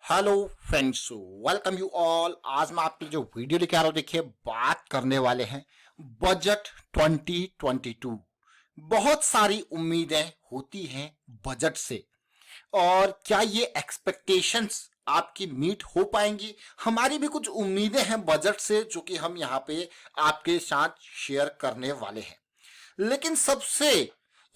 Hello friends, welcome you all. आज मैं आपके लिए जो वीडियो लेके आ रहा हूँ, देखिए बात करने वाले हैं बजट 2022। बहुत सारी उम्मीदें होती हैं बजट से, और क्या ये एक्सपेक्टेशंस आपकी मीट हो पाएंगी? हमारी भी कुछ उम्मीदें हैं बजट से, जो कि हम यहाँ पे आपके साथ शेयर करने वाले हैं। लेकिन सबसे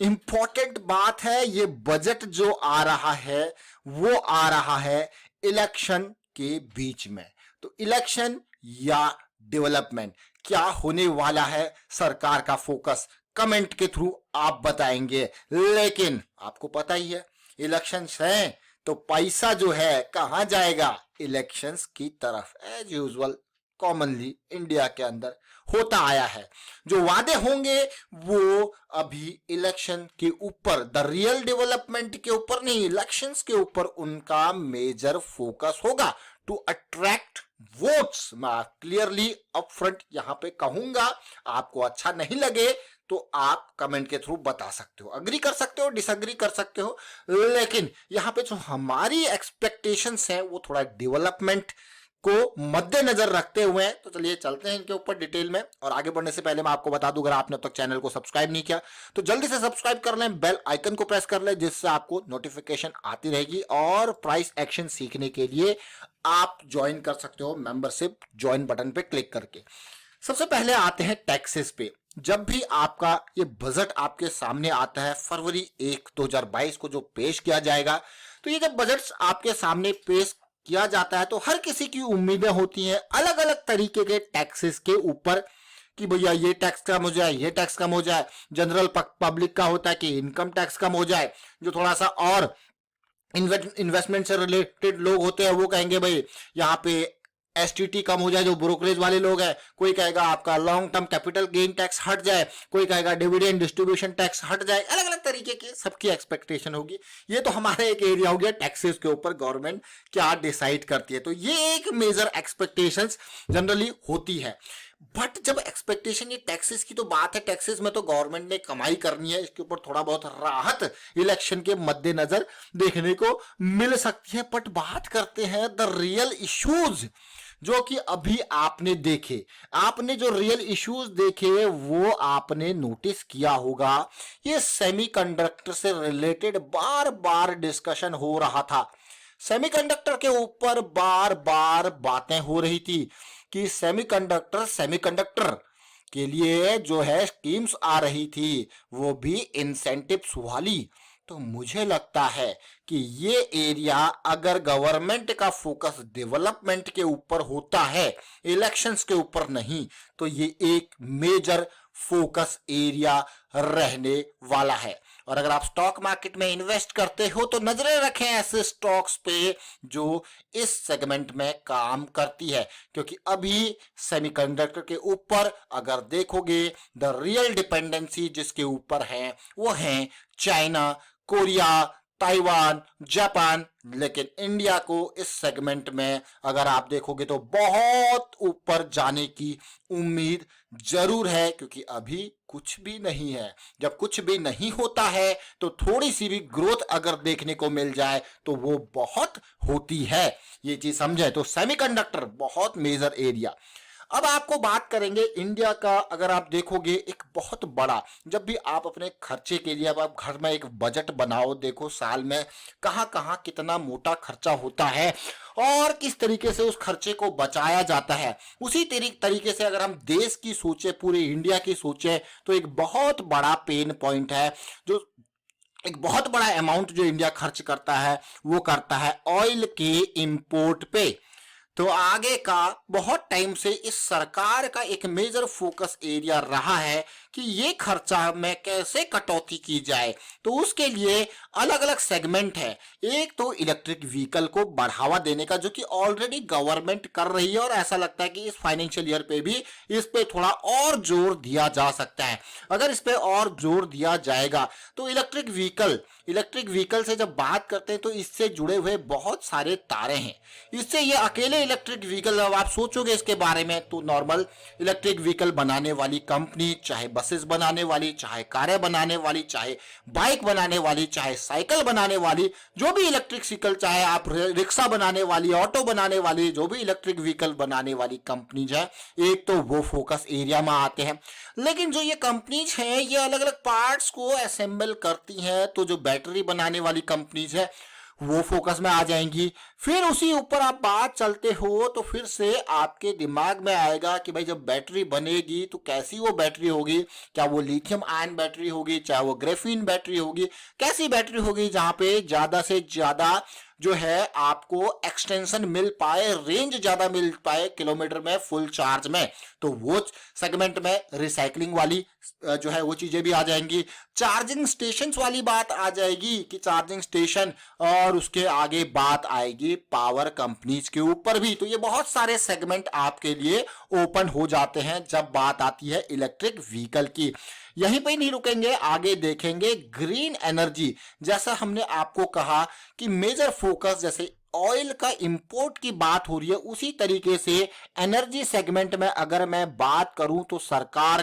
इंपॉर्टेंट बात है, ये बजट जो आ रहा है वो आ रहा है इलेक्शन के बीच में। तो इलेक्शन या डेवलपमेंट, क्या होने वाला है? सरकार का फोकस कमेंट के थ्रू आप बताएंगे। लेकिन आपको पता ही है, इलेक्शंस हैं तो पैसा जो है कहां जाएगा? इलेक्शंस की तरफ। एज यूजुअल कॉमनली इंडिया के अंदर होता आया है। जो वादे होंगे वो अभी इलेक्शन के ऊपर, द रियल डेवलपमेंट के ऊपर नहीं, इलेक्शंस के ऊपर उनका मेजर फोकस होगा टू अट्रैक्ट वोट्स। मैं क्लियरली अपफ्रंट यहां पे कहूंगा, आपको अच्छा नहीं लगे तो आप कमेंट के थ्रू बता सकते हो, अग्री कर सकते हो, डिसअग्री कर सकते हो। लेकिन यहां पे जो हमारी एक्सपेक्टेशंस हैं वो थोड़ा डेवलपमेंट को मद्देनजर रखते हुए हैं। तो चलिए चलते हैं इनके ऊपर डिटेल में। और आगे बढ़ने से पहले मैं आपको बता दूं, अगर आपने अब तक चैनल को सब्सक्राइब नहीं किया तो जल्दी से सब्सक्राइब कर लें, बेल आइकन को प्रेस कर लें, जिससे आपको नोटिफिकेशन आती रहेगी। और प्राइस एक्शन सीखने के लिए आप ज्वाइन कर सकते हो मेंबरशिप ज्वाइन बटन पे क्लिक करके। सबसे पहले आते हैं टैक्सेस पे। जब भी आपका ये बजट आपके सामने आता है फरवरी 1 2022 को जो पेश किया जाएगा, तो ये जब बजट आपके सामने पेश किया जाता है तो हर किसी की उम्मीदें होती हैं अलग अलग तरीके के टैक्सेस के ऊपर, कि भैया ये टैक्स कम हो जाए, ये टैक्स कम हो जाए। जनरल पब्लिक का होता है कि इनकम टैक्स कम हो जाए। जो थोड़ा सा और इन्वेस्टमेंट से रिलेटेड लोग होते हैं वो कहेंगे भाई यहाँ पे एसटीटी कम हो जाए, जो ब्रोकरेज वाले लोग हैं। कोई कहेगा आपका long term capital gain tax हट जाए, कोई कहेगा डिविडेंड डिस्ट्रीब्यूशन टैक्स हट जाए। अलग अलग तरीके की सबकी एक्सपेक्टेशन होगी। ये तो हमारा एक एरिया हो गया टैक्सेस के ऊपर, गवर्नमेंट क्या डिसाइड करती है। तो ये एक मेजर एक्सपेक्टेशंस जनरली होती है। बट जब एक्सपेक्टेशन ये टैक्सेस की तो बात है, टैक्सेस में तो गवर्नमेंट ने कमाई करनी है, इसके ऊपर थोड़ा बहुत राहत इलेक्शन के मद्देनजर देखने को मिल सकती है। बट बात करते हैं द रियल इश्यूज जो कि अभी आपने देखे, आपने जो रियल इश्यूज देखे वो आपने नोटिस किया होगा। ये सेमीकंडक्टर से रिलेटेड बार बार डिस्कशन हो रहा था। सेमीकंडक्टर के ऊपर बार बार बातें हो रही थी कि सेमीकंडक्टर के लिए जो है स्कीम्स आ रही थी, वो भी इंसेंटिव्स वाली। तो मुझे लगता है कि ये एरिया, अगर गवर्नमेंट का फोकस डेवलपमेंट के ऊपर होता है, इलेक्शंस के ऊपर नहीं, तो ये एक मेजर फोकस एरिया रहने वाला है। और अगर आप स्टॉक मार्केट में इन्वेस्ट करते हो तो नजरें रखें ऐसे स्टॉक्स पे जो इस सेगमेंट में काम करती है, क्योंकि अभी सेमीकंडक्टर के ऊपर अगर देखोगे द रियल डिपेंडेंसी जिसके ऊपर है वो है चाइना, कोरिया, ताइवान, जापान। लेकिन इंडिया को इस सेगमेंट में अगर आप देखोगे तो बहुत ऊपर जाने की उम्मीद जरूर है, क्योंकि अभी कुछ भी नहीं है। जब कुछ भी नहीं होता है तो थोड़ी सी भी ग्रोथ अगर देखने को मिल जाए तो वो बहुत होती है। ये चीज समझे तो सेमीकंडक्टर बहुत मेजर एरिया। अब आपको बात करेंगे इंडिया का। अगर आप देखोगे एक बहुत बड़ा, जब भी आप अपने खर्चे के लिए, अब आप घर में एक बजट बनाओ, देखो साल में कहां कहां कितना मोटा खर्चा होता है और किस तरीके से उस खर्चे को बचाया जाता है। उसी तरीके से अगर हम देश की सोचे, पूरे इंडिया की सोचे, तो एक बहुत बड़ा पेन पॉइंट है, जो एक बहुत बड़ा अमाउंट जो इंडिया खर्च करता है वो करता है ऑयल के इंपोर्ट पे। तो आगे का बहुत टाइम से इस सरकार का एक मेजर फोकस एरिया रहा है कि ये खर्चा में कैसे कटौती की जाए। तो उसके लिए अलग अलग सेगमेंट है। एक तो इलेक्ट्रिक व्हीकल को बढ़ावा देने का, जो कि ऑलरेडी गवर्नमेंट कर रही है, और ऐसा लगता है कि इस फाइनेंशियल ईयर पे भी इस पे थोड़ा और जोर दिया जा सकता है। अगर इस पे और जोर दिया जाएगा तो इलेक्ट्रिक व्हीकल से जब बात करते हैं तो इससे जुड़े हुए बहुत सारे तारे हैं। इससे ये अकेले इलेक्ट्रिक व्हीकल, अब आप सोचोगे इसके बारे में तो नॉर्मल इलेक्ट्रिक व्हीकल बनाने वाली कंपनी, चाहे बसेस बनाने वाली, चाहे कारें बनाने वाली, चाहे बाइक बनाने वाली, चाहे साइकिल बनाने वाली, जो भी इलेक्ट्रिक व्हीकल, चाहे आप रिक्शा बनाने वाली, ऑटो बनाने वाली, जो भी इलेक्ट्रिक व्हीकल बनाने वाली कंपनीज है, एक तो वो फोकस एरिया में आते हैं। लेकिन जो ये कंपनीज हैं ये अलग अलग पार्ट्स को असेंबल करती हैं, तो जो बैटरी बनाने वाली कंपनीज है वो फोकस में आ जाएंगी। फिर उसी ऊपर आप बात चलते हो तो फिर से आपके दिमाग में आएगा कि भाई जब बैटरी बनेगी तो कैसी वो बैटरी होगी, क्या वो लिथियम आयन बैटरी होगी, चाहे वो ग्रेफीन बैटरी होगी, कैसी बैटरी होगी जहां पे ज्यादा से ज्यादा जो है आपको एक्सटेंशन मिल पाए, रेंज ज्यादा मिल पाए किलोमीटर में फुल चार्ज में। तो वो सेगमेंट में रिसाइकलिंग वाली जो है वो चीजें भी आ जाएंगी। चार्जिंग स्टेशन वाली बात आ जाएगी कि चार्जिंग स्टेशन, और उसके आगे बात आएगी पावर कंपनीज के ऊपर भी। तो ये बहुत सारे सेगमेंट आपके लिए ओपन हो जाते हैं जब बात आती है इलेक्ट्रिक व्हीकल की। यहीं पे नहीं रुकेंगे, आगे देखेंगे ग्रीन एनर्जी। जैसा हमने आपको कहा कि मेजर फोकस जैसे ऑयल का इंपोर्ट की बात हो रही है, उसी तरीके से एनर्जी सेगमेंट में अगर मैं बात करूं तो सरकार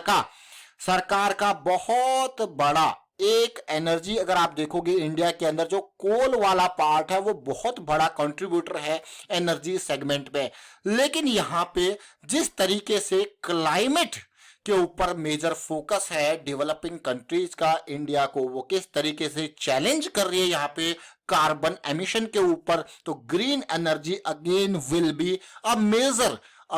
का बहुत बड़ा एक एनर्जी, अगर आप देखोगे इंडिया के अंदर जो कोल वाला पार्ट है वो बहुत बड़ा कंट्रीब्यूटर है एनर्जी सेगमेंट में। लेकिन यहाँ पे जिस तरीके से क्लाइमेट के ऊपर मेजर फोकस है डेवलपिंग कंट्रीज का, इंडिया को वो किस तरीके से चैलेंज कर रही है यहाँ पे कार्बन एमिशन के ऊपर, तो green energy again will be a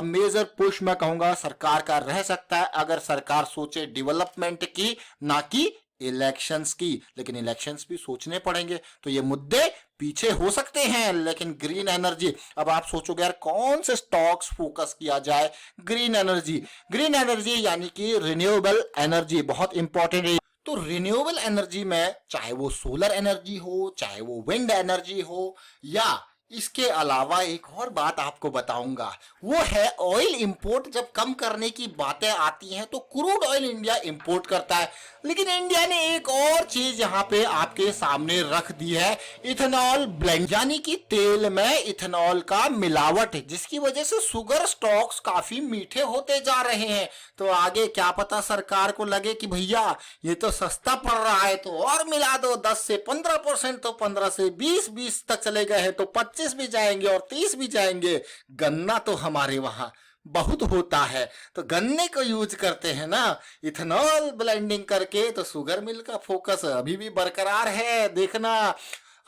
major push मैं कहूंगा सरकार का रह सकता है, अगर सरकार सोचे डेवलपमेंट की ना कि इलेक्शंस की। लेकिन इलेक्शंस भी सोचने पड़ेंगे, तो ये मुद्दे पीछे हो सकते हैं। लेकिन ग्रीन एनर्जी, अब आप सोचोगे यार कौन से स्टॉक्स फोकस किया जाए, ग्रीन एनर्जी यानी कि रिन्यूएबल एनर्जी बहुत इंपॉर्टेंट है। तो रिन्यूएबल एनर्जी में चाहे वो सोलर एनर्जी हो, चाहे वो विंड एनर्जी हो, या इसके अलावा एक और बात आपको बताऊंगा, वो है ऑयल इंपोर्ट। जब कम करने की बातें आती हैं तो क्रूड ऑयल इंडिया इंपोर्ट करता है, लेकिन इंडिया ने एक और चीज यहाँ पे आपके सामने रख दी है, इथेनॉल ब्लेंड, यानी कि तेल में इथेनॉल का मिलावट, जिसकी वजह से शुगर स्टॉक्स काफी मीठे होते जा रहे हैं। तो आगे क्या पता सरकार को लगे कि भैया ये तो सस्ता पड़ रहा है तो और मिला दो 10 से 15%, तो 15 से 20 तक चले गए हैं तो 25 भी जाएंगे और 30 भी जाएंगे। गन्ना तो हमारे वहां बहुत होता है, तो गन्ने को यूज करते हैं ना इथेनॉल ब्लेंडिंग करके, तो शुगर मिल का फोकस अभी भी बरकरार है। देखना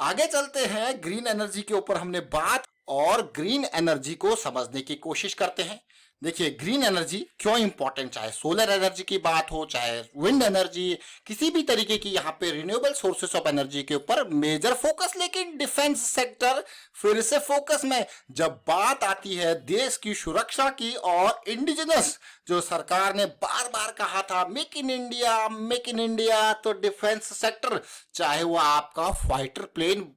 आगे चलते हैं, ग्रीन एनर्जी के ऊपर हमने बात, और ग्रीन एनर्जी को समझने की कोशिश करते हैं। देखिए ग्रीन एनर्जी क्यों इंपॉर्टेंट, चाहे सोलर एनर्जी की बात हो, चाहे विंड एनर्जी, किसी भी तरीके की यहाँ पे रिन्यूएबल सोर्सेस ऑफ एनर्जी के ऊपर मेजर फोकस। लेकिन डिफेंस सेक्टर फिर से फोकस में। जब बात आती है देश की सुरक्षा की और इंडिजिनस, जो सरकार ने बार बार कहा था मेक इन इंडिया, तो डिफेंस सेक्टर, चाहे वो आपका फाइटर प्लेन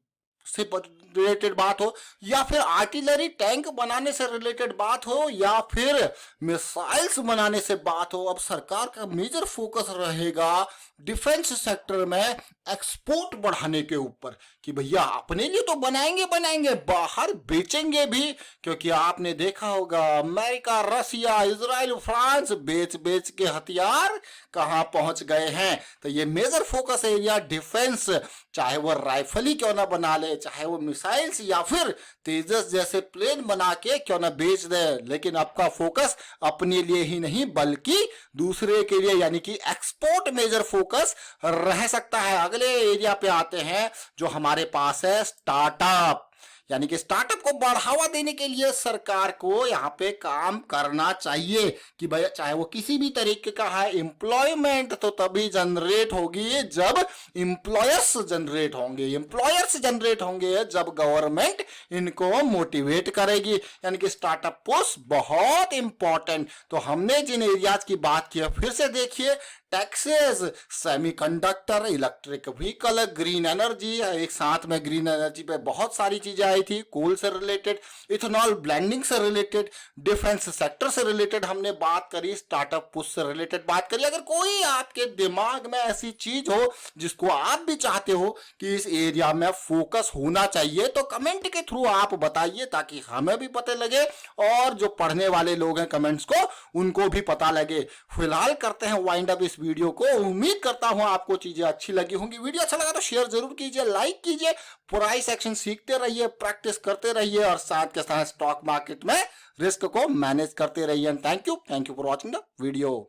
से रिलेटेड बात हो, या फिर आर्टिलरी टैंक बनाने से रिलेटेड बात हो, या फिर मिसाइल्स बनाने से बात हो, अब सरकार का मेजर फोकस रहेगा डिफेंस सेक्टर में एक्सपोर्ट बढ़ाने के ऊपर, कि भैया अपने लिए तो बनाएंगे बाहर बेचेंगे भी। क्योंकि आपने देखा होगा अमेरिका, रसिया, इजराइल, फ्रांस बेच के हथियार कहां पहुंच गए हैं। तो ये मेजर फोकस एरिया डिफेंस, चाहे वो राइफल ही क्यों ना बना ले, चाहे वो मिसाइल्स या फिर तेजस जैसे प्लेन बना के क्यों ना बेच दे, लेकिन आपका फोकस अपने लिए ही नहीं बल्कि दूसरे के लिए, यानी कि एक्सपोर्ट मेजर फोकस रह सकता है। अगले एरिया पे आते हैं जो हमारे पास है स्टार्टअप, यानी कि स्टार्टअप को बढ़ावा देने के लिए सरकार को यहाँ पे काम करना चाहिए कि भाई चाहे वो किसी भी तरीके का है। एम्प्लॉयमेंट तो तभी जनरेट होगी जब एम्प्लॉयर्स जनरेट होंगे जब गवर्नमेंट इनको मोटिवेट करेगी, यानी कि स्टार्टअप पुश बहुत इंपॉर्टेंट। तो हमने जिन एरियाज की बात की फिर से देखिए, taxes, semiconductor, electric vehicle, green energy, एक साथ में ग्रीन एनर्जी पे बहुत सारी चीजें आई थी, कोल से रिलेटेड, इथेनॉल ब्लेंडिंग से रिलेटेड, डिफेंस सेक्टर से रिलेटेड हमने बात करी, स्टार्टअप पुश से रिलेटेड बात करी। अगर कोई आपके दिमाग में ऐसी चीज हो जिसको आप भी चाहते हो कि इस एरिया में फोकस होना चाहिए, तो कमेंट के थ्रू आप बताइए ताकि हमें भी पता लगे और जो पढ़ने वाले लोग हैं कमेंट्स को उनको भी पता लगे। फिलहाल करते हैं वाइंड अप इस वीडियो को। उम्मीद करता हूं आपको चीजें अच्छी लगी होंगी। वीडियो अच्छा लगा तो शेयर जरूर कीजिए, लाइक कीजिए, प्राइस एक्शन सीखते रहिए, प्रैक्टिस करते रहिए और साथ के साथ स्टॉक मार्केट में रिस्क को मैनेज करते रहिए। Thank you for watching the video.